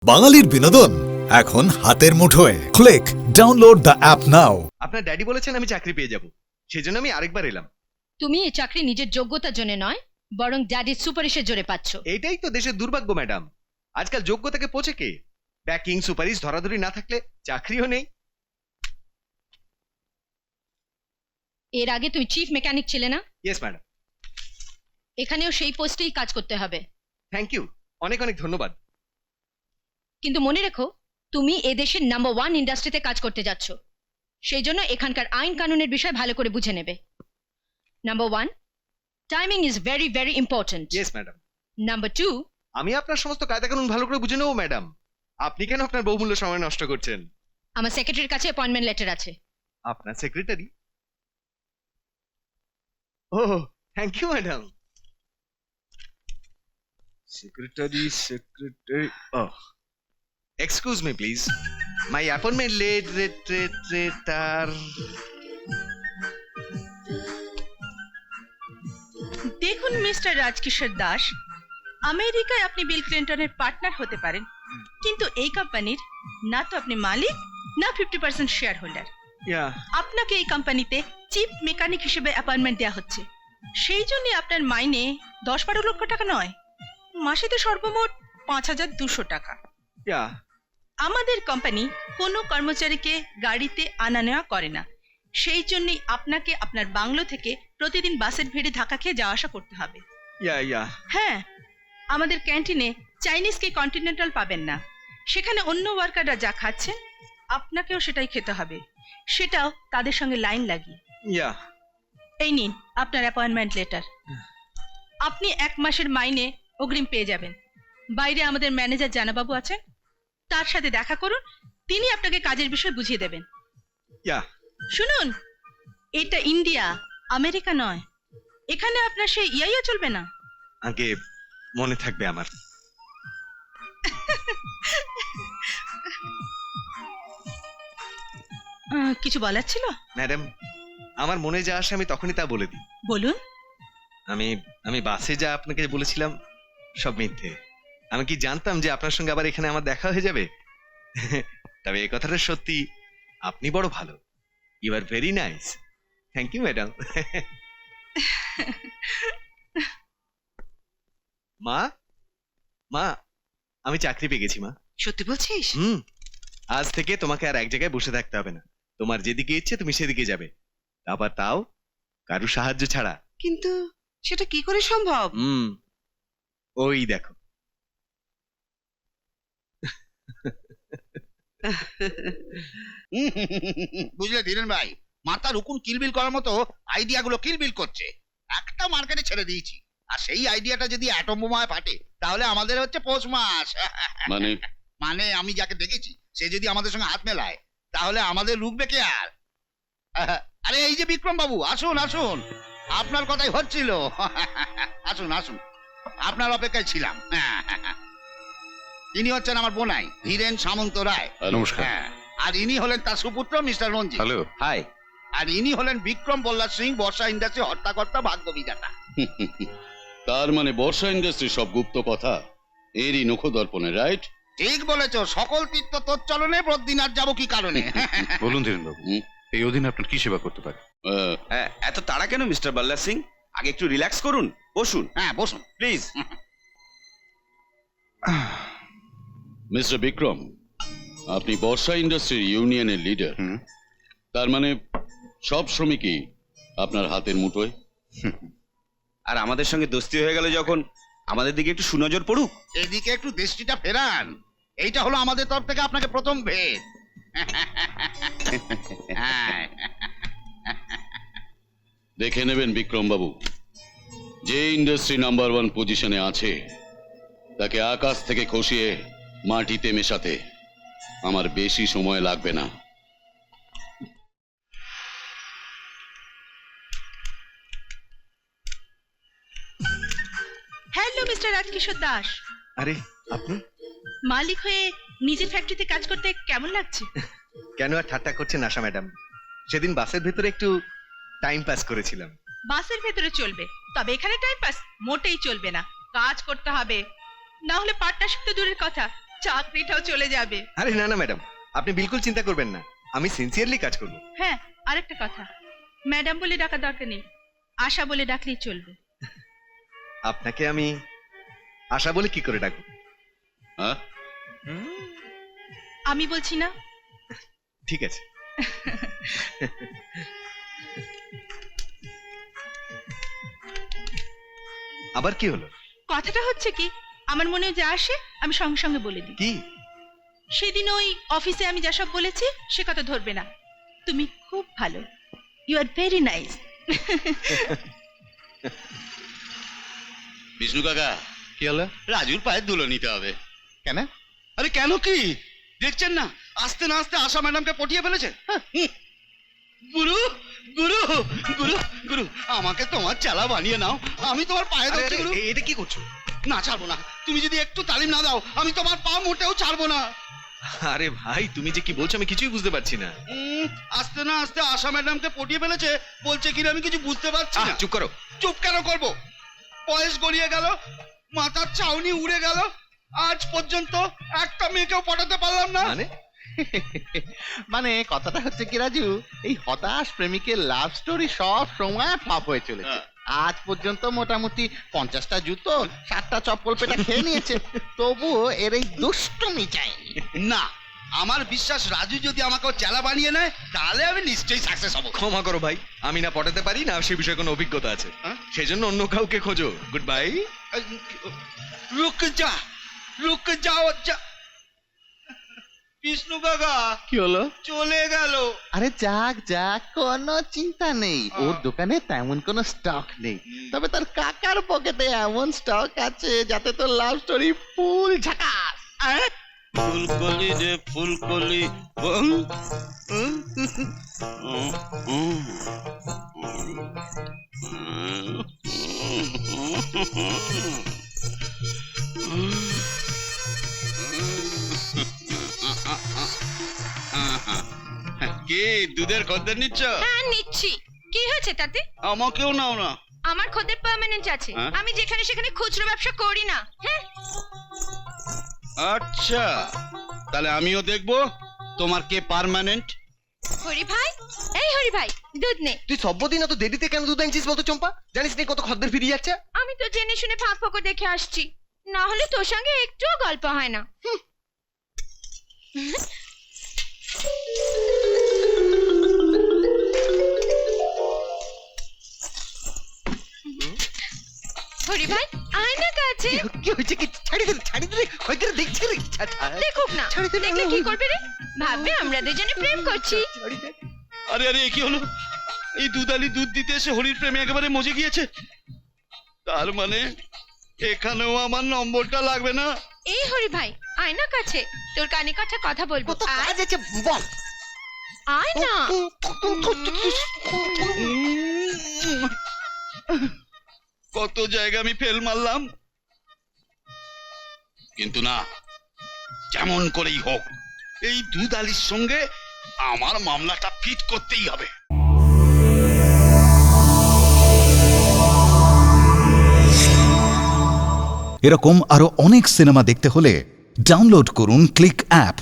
বাঙালির বিনোদন এখন হাতের মুঠোয়। ক্লিক ডাউনলোড দ্য অ্যাপ নাও। আপনার ড্যাডি বলেছেন আমি চাকরি পেয়ে যাব, সেজন্য আমি আরেকবার এলাম। তুমি এই চাকরি নিজের যোগ্যতার জন্য নয়, বরং ড্যাডির সুপারিশের জোরে পাচ্ছ। এটাই তো দেশের দুর্ভাগ্য ম্যাডাম। আজকাল যোগ্যতাকে পচে কে? ব্যাকিং সুপারিশ ধরাধরি না থাকলে চাকরিও নেই। এর আগে তুমি চিফ মেকানিক ছিলে না? Yes madam. এখানেও সেই পোস্টেই কাজ করতে হবে। থ্যাংক ইউ, অনেক অনেক ধন্যবাদ। কিন্তু মনে রেখো, তুমি এদেশের নাম্বার 1 ইন্ডাস্ট্রিতে কাজ করতে যাচ্ছ, সেই জন্য এখানকার আইন কানুনের বিষয় ভালো করে বুঝে নেবে। Number 1, timing is very very important. Yes madam. Number 2, আমি আপনার সমস্ত কায়দা কানুন ভালো করে বুঝে নেবো ম্যাডাম। আপনি কেন আপনার বহুমূল্য সময় নষ্ট করছেন? আমার সেক্রেটারির কাছে অ্যাপয়েন্টমেন্ট লেটার আছে। আপনার secretary? Oh thank you madam. Secretary excuse me please, my appointment letter. দেখুন মিস্টার রাজকিশোর দাস, আমেরিকায় আপনি বিল ক্লিন্টনের পার্টনার হতে পারেন, কিন্তু এই কোম্পানির না তো আপনি মালিক, না 50% শেয়ার হোল্ডার। আপনাকে এই কোম্পানিতে চিফ মেকানিক হিসেবে অ্যাপয়েন্টমেন্ট দেওয়া হচ্ছে, সেই জন্য আপনার মাইনে 10-12 লক্ষ টাকা নয়, মাসেতে সর্বমোট 5,200 টাকা। আমাদের কোম্পানি কোনো কর্মচারীকে গাড়িতে আনা নেওয়া করে না, সেই জন্যই আপনাকে আপনার বাংলো থেকে প্রতিদিন বাসের ভিড়ে ধাক্কা খেয়ে যাওয়া আসা করতে হবে। হ্যাঁ, আমাদের ক্যান্টিনে চাইনিজ কে কন্টিনেন্টাল পাবেন না, সেখানে অন্য ওয়ার্কাররা যা খাচ্ছেন আপনাকেও সেটাই খেতে হবে, সেটাও তাদের সঙ্গে লাইন লাগিয়ে। এই নিন আপনার অ্যাপয়েন্টমেন্ট লেটার। আপনি 1 মাসের মাইনে অগ্রিম পেয়ে যাবেন। বাইরে আমাদের ম্যানেজার জানাবাবু আছেন, তার সাথে দেখা করুন, তিনি আপনাকে কাজের বিষয় বুঝিয়ে দেবেন। শুনুন, এটা ইন্ডিয়া, আমেরিকা নয়, এখানে আপনার সেই ইয়া চলবে না। আগে মনে থাকবে আমার। কিছু বলার ছিল? ম্যাডাম, আমার মনে যা আসে আমি তখনই তা বলে দিই। বলুন। আমি বাসে যা আপনাকে বলেছিলাম সব মিথ্যে। আমি কি জানতাম যে আপনার সঙ্গে আবার এখানে আমার দেখা হয়ে যাবে? তবে এই কথাটা সত্যি, আপনি বড় ভালো। You are very nice. Thank you madam. মা, মা, আমি চাকরি পেয়ে গেছি মা। সত্যি বলছিস? আজ থেকে তোমাকে আর এক জায়গায় বসে থাকতে হবে না। তোমার যেদিকে ইচ্ছে তুমি সেদিকে যাবে, আবার তাও কারু সাহায্য ছাড়া। কিন্তু সেটা কি করে সম্ভব? ওই দেখো। বুঝলে ধীরেন ভাই, মাথার উকুন কিলবিল করার মতো আইডিয়া গুলো কিলবিল করছে। একটা মার্কেটে ছেড়ে দিয়েছি, আর সেই আইডিয়াটা যদি অ্যাটম বোমায় ফাটে তাহলে আমাদের হচ্ছে পৌষ মাস। মানে আমি যাকে দেখেছি সে যদি আমাদের সঙ্গে হাত মেলায় তাহলে আমাদের রুখবে কে আর? আরে এই যে বিক্রম বাবু, আসুন আসুন, আপনার কথাই হচ্ছিল। আসুন আসুন, আপনার অপেক্ষায় ছিলাম। ইনি হচ্ছেন আমার বোনাই, ধীরেন সামন্ত রায়। নমস্কার। আর ইনি হলেন তার সুপুত্র মিস্টার রঞ্জিত। হ্যালো। হাই। আর ইনি হলেন বিক্রম বল্লার সিং, বর্ষা ইন্ডাস্ট্রি হর্তাকর্তা, ভাগ্য বিধাতা। তার মানে বর্ষা ইন্ডাস্ট্রি সব গুপ্ত কথা এরই নখদর্পণে, রাইট? ঠিক বলেছ, সকল তীর্থ তোর চলনে, প্রতিদিন আর যাবো কি কারণে? বলুন ধীরেন বাবু, এই অধীনে আপনার কি সেবা করতে পারে? এত তাড়া কেন মিস্টার বল্লার সিং? আগে একটু রিল্যাক্স করুন, বসুন। হ্যাঁ বসুন প্লিজ। মিস্টার বিক্রম, আপনি বর্ষা ইন্ডাস্ট্রির ইউনিয়নের লিডার, তার মানে সব শ্রমিকই আপনার হাতের মুঠোয়। আর আমাদের সঙ্গে দোস্তি হয়ে গেল যখন, আমাদের দিকে একটু সুনজর পড়ুক। এদিকে একটু দৃষ্টিটা ফেরান, এইটা হলো আমাদের তরফ থেকে আপনাকে প্রথম ভেট। দেখে নেবেন বিক্রম বাবু, যে ইন্ডাস্ট্রি নাম্বার 1 পজিশনে আছে তাকে আকাশ থেকে খসিয়ে মাটিতে মেশাতে আমার বেশি সময় লাগবে না। Hello mister Rajkishore Das. আরে আপনি? মালিক হয়ে নিজের ফ্যাক্টরিতে কাজ করতে কেমন লাগছে? কেন আর ঠাট্টা করছেন আশা ম্যাডাম? সেদিন বাসের ভেতরে একটু টাইম পাস করেছিলাম। বাসের ভেতরে চলবে, তবে এখানে টাইম পাস মোটেই চলবে না, কাজ করতে হবে, না হলে পার্টনারশিপ তো দূরের কথা, চাকরিটাও চলে যাবে। আরে না না ম্যাডাম, আপনি বিলকুল চিন্তা করবেন না, আমি সিনসিয়ারলি কাজ করব। হ্যাঁ, আরেকটা কথা, ম্যাডাম বলে ডাকার দরকার নেই, আশা বলে ডাকলেই চলবে। আপনাকে আমি আশা বলে কি করে ডাকবো? হ্যাঁ আমি বলছি না? ঠিক আছে। আবার কি হলো? কথাটা হচ্ছে কি, আমার মনে যা আসে আমি সঙ্গে সঙ্গে বলে দিই। কি? সেদিন ওই অফিসে আমি যা সব বলেছি সে কথা ধরবে না। তুমি খুব ভালো, you are very nice. Bishnu কাকা, কি হলো? রাজুর পায়ে ধুলো নিতে হবে। কেন? আরে কেন কি দেখছেন না, আস্তে না আস্তে আশা ম্যাডামকে পটিয়ে ফেলেছে। গুরু গুরু গুরু গুরু, আমাকে তোমার চালা বানিয়ে নাও, আমি তোমার পায়ে ধরছি গুরু। এটা কি করছো? না ছাড়বো না, তুমি যদি একটু তালিম না দাও আমি তোমার পা মোটেও ছাড়বো না। আরে ভাই, তুমি যে কি বলছো আমি কিছুই বুঝতে পারছি না। আস্তে না আস্তে আশা ম্যাডামকে পটিয়ে ফেলেছে, বলছে কিনা আমি কিছু বুঝতে পারছি না। চুপ করো। চুপ কেন করব? বয়স গড়িয়ে গেল, মাথার চাউনি উড়ে গেল, আজ পর্যন্ত একটা মেয়েকেও পটাতে পারলাম না। মানে কথাটা হচ্ছে কি রাজু, এই হতাশ প্রেমিকের লাভ স্টোরি সব সময় ফ্লপ হয়ে চলেছে। আজ পর্যন্ত মোটামুটি 50টা জুতো 7টা চপ্পল পেটা খেয়ে নিয়েছে, তবুও এর এই দুষ্টুমি চাইনি। না, আমার বিশ্বাস রাজু যদি আমাকে চেলা বানিয়ে নেয় তাহলে আমি নিশ্চয়ই সাকসেস হব। ক্ষমা করো ভাই, আমি না পটাতে পারি না সে বিষয়ে কোনো অভিজ্ঞতা আছে, সেই জন্য অন্য কাউকে খোঁজো। Good bye. রুক যা, রুক যাও যা। বিষ্ণু কাকা কি হলো? চলে গেল। আরে যাক যাক, কোনো চিন্তা নেই, ওর দোকানে তেমন কোনো স্টক নেই, তবে তার কাকার পকেটে এমন স্টক আছে যাতে তোর লাভ স্টোরি ফুল ঝাকাস। ফুলকলি রে ফুলকলি, কে দুধের খদ্দের নিচ্ছ? হ্যাঁ নিচ্ছি। কি হয়েছে তাতে? আমাকেও নাও না। আমার খদ্দের পার্মানেন্ট আছে, হ্যাঁ? আমি যেখানে সেখানে খুচরো ব্যবসা করি না। হ্যাঁ, আচ্ছা, তাহলে আমিও দেখবো তোমার কে পার্মানেন্ট। হরি ভাই, এই হরি ভাই, দুধ নে। তুই সব্যদিন এত দেরিতে কেন দুধ আনছিস বলতো চম্পা? জানিস নি কত খদ্দের ফিরিয়ে যাচ্ছে? আমি তো জেনে শুনে ফাঁক ফোকর দেখে আসছি, না হলে তোর সঙ্গে একটুও গল্প হয় না। হরি ভাই, আয় না কাছে। কি হয়েছে? কি ছাড়ি দে হয়তো দেখছি রে। দেখুক না, ছাড়ি দে না। দেখলে কি করবে রে? ভাববে আমরা দুজনে প্রেম করছি। আরে আরে, এ কি হলো? এই দুধালি দুধ দিতে এসে হরির প্রেমে একেবারে মজে গিয়েছে। তার মানে এখানেও আমার নম্বরটা লাগবে না। এই হরি ভাই, আয় না কাছে, তোর কানে কাছে কথা বলবো। কত আয়, কাজ আছে বল। আয় না। কত জায়গা আমি ফেল মারলাম, কিন্তু না, যেমন করেই হোক এই দুধ আলির সঙ্গে আমার মামলাটা ফিট করতেই হবে। এরকম আরো অনেক সিনেমা দেখতে হলে ডাউনলোড করুন ক্লিক অ্যাপ।